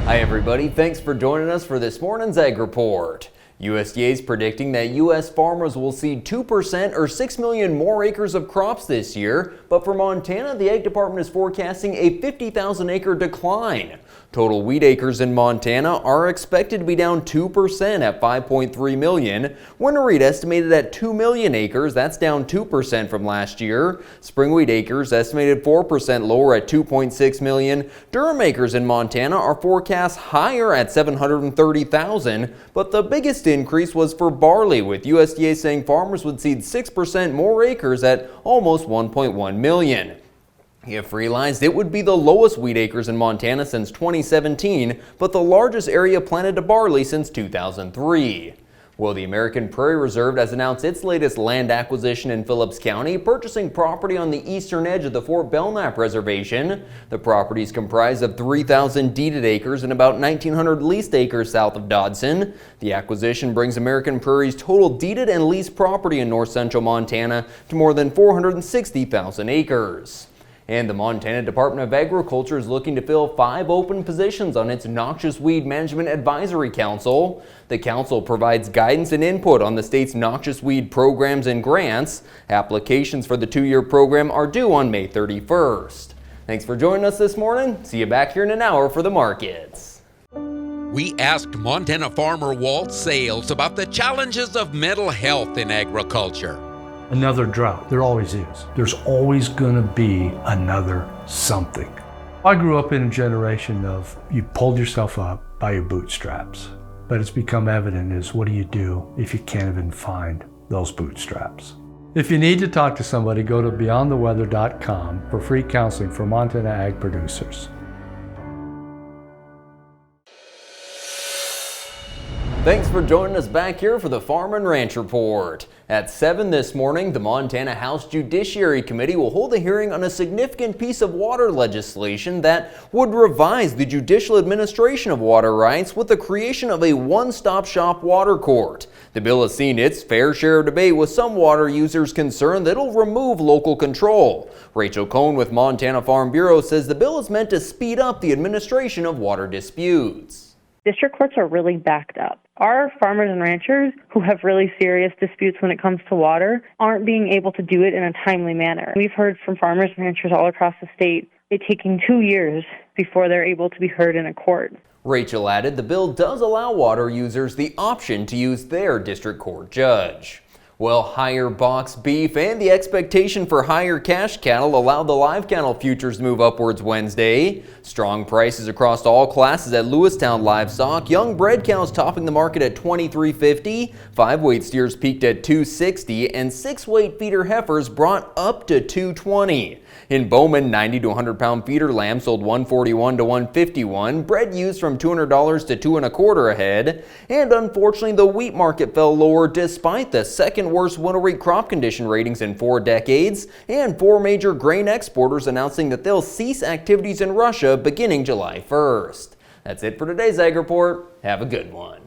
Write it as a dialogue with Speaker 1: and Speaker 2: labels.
Speaker 1: Hi everybody, thanks for joining us for this morning's Ag Report. USDA is predicting that U.S. farmers will seed 2% or 6 million more acres of crops this year, but for Montana, the Ag Department is forecasting a 50,000 acre decline. Total wheat acres in Montana are expected to be down 2% at 5.3 million. Winter wheat estimated at 2 million acres, that's down 2% from last year. Spring wheat acres estimated 4% lower at 2.6 million. Durum acres in Montana are forecast higher at 730,000, but the biggest increase was for barley, with USDA saying farmers would seed 6% more acres at almost 1.1 million. If realized, it would be the lowest wheat acres in Montana since 2017, but the largest area planted to barley since 2003. Well, the American Prairie Reserve has announced its latest land acquisition in Phillips County, purchasing property on the eastern edge of the Fort Belknap Reservation. The property is comprised of 3,000 deeded acres and about 1,900 leased acres south of Dodson. The acquisition brings American Prairie's total deeded and leased property in north central Montana to more than 460,000 acres. And the Montana Department of Agriculture is looking to fill 5 open positions on its Noxious Weed Management Advisory Council. The council provides guidance and input on the state's noxious weed programs and grants. Applications for the 2-year program are due on May 31st. Thanks for joining us this morning. See you back here in an hour for the markets.
Speaker 2: We asked Montana farmer Walt Sales about the challenges of mental health in agriculture.
Speaker 3: Another drought. There always is. There's always going to be another something. I grew up in a generation of you pulled yourself up by your bootstraps. But it's become evident is what do you do if you can't even find those bootstraps? If you need to talk to somebody, go to beyondtheweather.com for free counseling for Montana ag producers.
Speaker 1: Thanks for joining us back here for the Farm and Ranch Report. At 7 this morning, the Montana House Judiciary Committee will hold a hearing on a significant piece of water legislation that would revise the judicial administration of water rights with the creation of a one-stop shop water court. The bill has seen its fair share of debate, with some water users concerned that it'll remove local control. Rachel Cohn with Montana Farm Bureau says the bill is meant to speed up the administration of water disputes.
Speaker 4: District courts are really backed up. Our farmers and ranchers who have really serious disputes when it comes to water aren't being able to do it in a timely manner. We've heard from farmers and ranchers all across the state it taking 2 years before they're able to be heard in a court.
Speaker 1: Rachel added the bill does allow water users the option to use their district court judge. Well, higher box beef and the expectation for higher cash cattle allowed the live cattle futures to move upwards Wednesday. Strong prices across all classes at Lewistown livestock. Young bred cows topping the market at $23.50. 5-weight steers peaked at $2.60, and 6-weight feeder heifers brought up to $2.20. In Bowman, 90 to 100 pound feeder lamb sold $141 to $151. Bred used from $200 to $2.25 a head. And unfortunately, the wheat market fell lower despite the second worst winter wheat crop condition ratings in 4 decades, and 4 major grain exporters announcing that they'll cease activities in Russia beginning July 1st. That's it for today's Ag Report. Have a good one.